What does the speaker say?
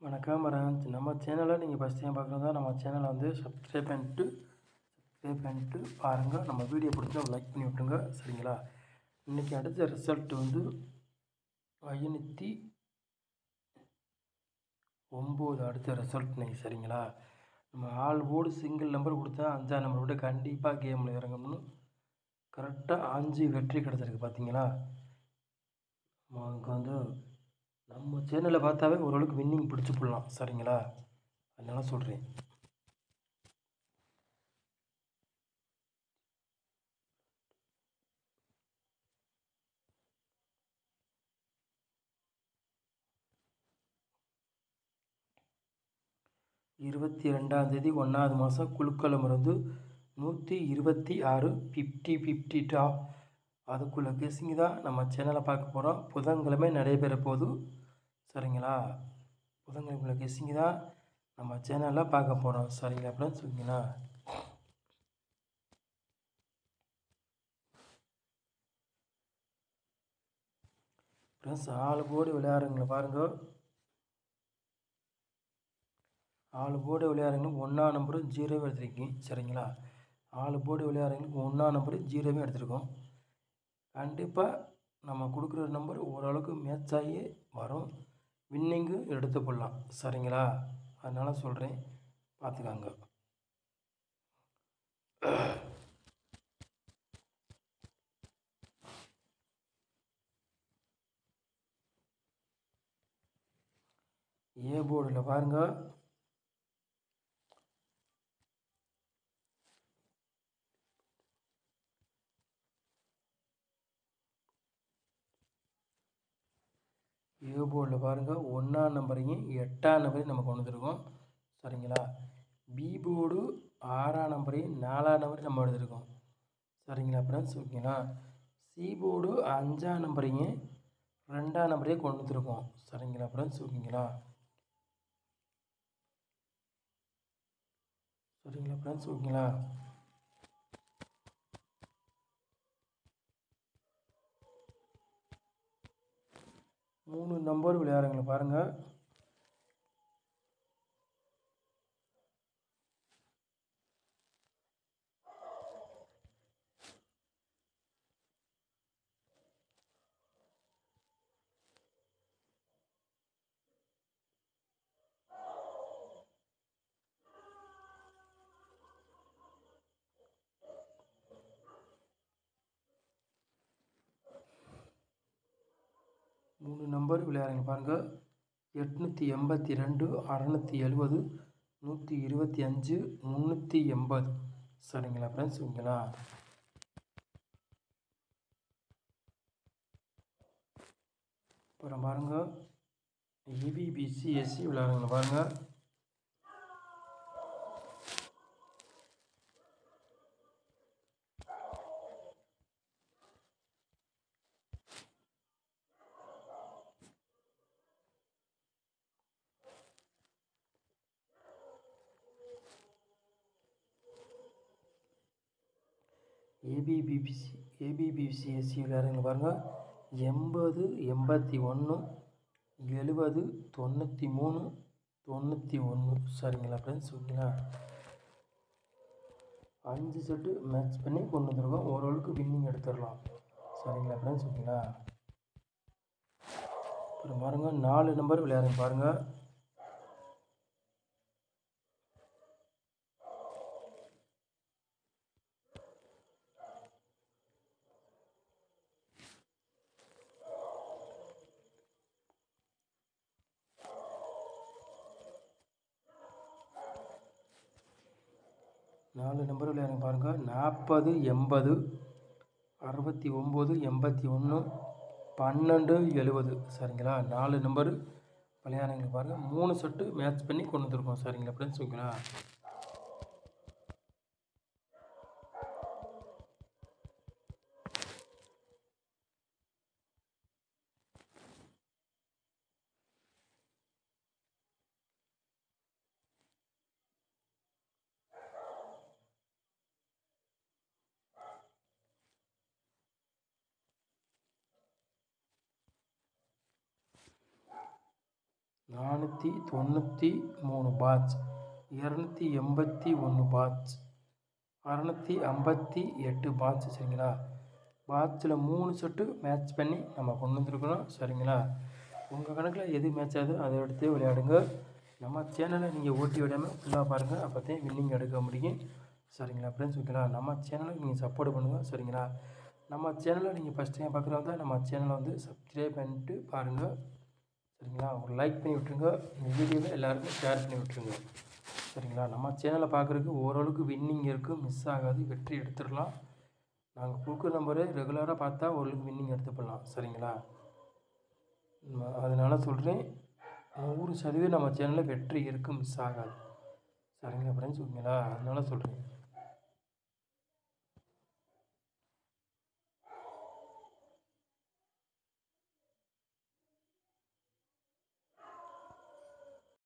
வணக்கம் வரான்ஸ் நம்ம சேனலை நீங்கள் ஃபஸ்ட் டைம் பார்க்குறதா நம்ம சேனலை வந்து சப்ஸ்கிரைப் பண்ணிட்டு பாருங்கள். நம்ம வீடியோ பிடிச்சா லைக் பண்ணி விட்டுருங்க, சரிங்களா? இன்றைக்கி அடுத்த ரிசல்ட் வந்து 509 அடுத்த ரிசல்ட் இன்றைக்கி, சரிங்களா? நம்ம ஆல் போர்டு சிங்கிள் நம்பர் கொடுத்தா 5ஆம் நம்பர் விட்டு கண்டிப்பாக கேமில் இறங்கணும்னு கரெக்டாக 5 வெற்றி கிடச்சிருக்கு, பார்த்தீங்களா? நமக்கு வந்து நம்ம சேனலை பார்த்தாவே ஓரளவுக்கு வின்னிங் பிடிச்சி போடலாம், சரிங்களா? அதனால சொல்கிறேன். இருபத்தி 2ஆம் தேதி 1ஆவது மாதம் குழுக்களம் இருந்து 126 50 டா. அதுக்குள்ளே கெஸிங் தான் நம்ம சேனலை பார்க்க போகிறோம். புதன்கிழமை நடைபெற போகுது, சரிங்களா? புதன்கிழமை கெஸிங் தான் நம்ம சேனலில் பார்க்க போகிறோம், சரிங்களா ஃப்ரெண்ட்ஸ்? ஓகேங்களா? ஃப்ரெண்ட்ஸ், 4 போர்டு விளையாடுறவங்களை பாருங்கள். 4 போர்டு விளையாடுறவங்களுக்கு 1ஆம் நம்பரு 0 எடுத்துருக்கீங்க, சரிங்களா? 4 போர்டு விளையாடுறவங்களுக்கு 1ஆம் நம்பரு 0 எடுத்துருக்கோம். கண்டிப்பாக நம்ம கொடுக்குற நம்பர் ஓரளவுக்கு மேட்ச் ஆகி வரும், வின்னிங்கு எடுத்து போடலாம், சரிங்களா? அதனால் சொல்கிறேன், பார்த்துக்காங்க. ஏ போர்டில் பாருங்கள். ஏ போர்டில் பாருங்கள், 1ஆம் நம்பரையும் 8ஆம் நம்பரையும் நம்ம கொண்டு வந்துருக்கோம், சரிங்களா? பி போர்டு 6ஆம் நம்பரையும் 4ஆம் நம்பரையும் நம்ம எடுத்துருக்கோம், சரிங்களா ஃப்ரெண்ட்ஸ்? ஓகேங்களா? சி போர்டு 5ஆம் நம்பரையும் 2ஆம் நம்பரையும் கொண்டு வந்துருக்கோம், சரிங்களா ஃப்ரெண்ட்ஸ்? ஓகேங்களா? சரிங்களா ஃப்ரெண்ட்ஸ்? ஓகேங்களா? மூணு நம்பர் விளையாடுறவங்களை பாருங்கள். மூணு நம்பர் விளையாடுறவங்க பாருங்கள். 882 670 125 380, சரிங்களா ஃப்ரெண்ட்ஸ்? ஓகேங்களா? அப்புறம் பாருங்கள், ஏபிபிசி எஸ்சி விளையாடுறவங்க பாருங்கள். ஏபிபிசி எஸ்சி விளையாடுறவங்க பாருங்கள். 80 81 70 93 91, சரிங்களா ஃப்ரெண்ட்ஸ்? ஓகேங்களா? 5 செட்டு மேட்ச் பண்ணி கொண்டு வந்துருக்கோம், ஓரளவுக்கு வின்னிங் எடுத்துடலாம், சரிங்களா ஃப்ரெண்ட்ஸ்? ஓகேங்களா? அப்புறம் பாருங்கள், 4 நம்பர் விளையாடுறவங்க பாருங்கள். நாலு நம்பர் விளையாடுங்க பாருங்கள். 40 80 69 81 12 70, சரிங்களா? 4 நம்பர் விளையாடுங்க பாருங்கள். 3 செட்டு மேட்ச் பண்ணி கொண்டு வந்துருக்கோம், சரிங்களா ஃப்ரெண்ட்ஸ்? ஓகேங்களா? 493 பாட்ச், 281 பாட்ச், 658 பாட்ச். சரிங்களா? பாட்சில் 3 செட்டு மேட்ச் பண்ணி நம்ம கொண்டு வந்துருக்குறோம். சரிங்களா? உங்கள் கணக்கில் எது மேட்ச் ஆகுதோ அதை எடுத்து விளையாடுங்க. நம்ம சேனலை நீங்கள் ஓட்டி விடாமல் ஃபுல்லாக பாருங்கள். அப்போ தான் வின்னிங் எடுக்க முடியும். சரிங்களா ஃப்ரெண்ட்ஸ்? ஓகேங்களா? நம்ம சேனலுக்கு நீங்கள் சப்போர்ட் பண்ணுங்கள். சரிங்களா? நம்ம சேனலை நீங்கள் ஃபஸ்ட் டைம் பார்க்குறவங்க நம்ம சேனலை வந்து சப்ஸ்கிரைப் பண்ணிட்டு பாருங்கள். சரிங்களா? ஒரு லைக் பண்ணி விட்டுருங்க. இந்த வீடியோவை எல்லாருக்கும் ஷேர் பண்ணி விட்டுருங்க. சரிங்களா? நம்ம சேனலை பார்க்குறதுக்கு ஓரளவுக்கு வின்னிங் இருக்குது, மிஸ் ஆகாது, வெற்றி எடுத்துடலாம். நாங்கள் கொடுக்குற நம்பரு ரெகுலராக பார்த்தா ஓரளவுக்கு வின்னிங் எடுத்துப்படலாம். சரிங்களா? அதனால் சொல்கிறேன், 100% நம்ம சேனலில் வெற்றி இருக்குது, மிஸ் ஆகாது. சரிங்களா ஃப்ரெண்ட்ஸ்? ஓகேங்களா? அதனால சொல்கிறேன்.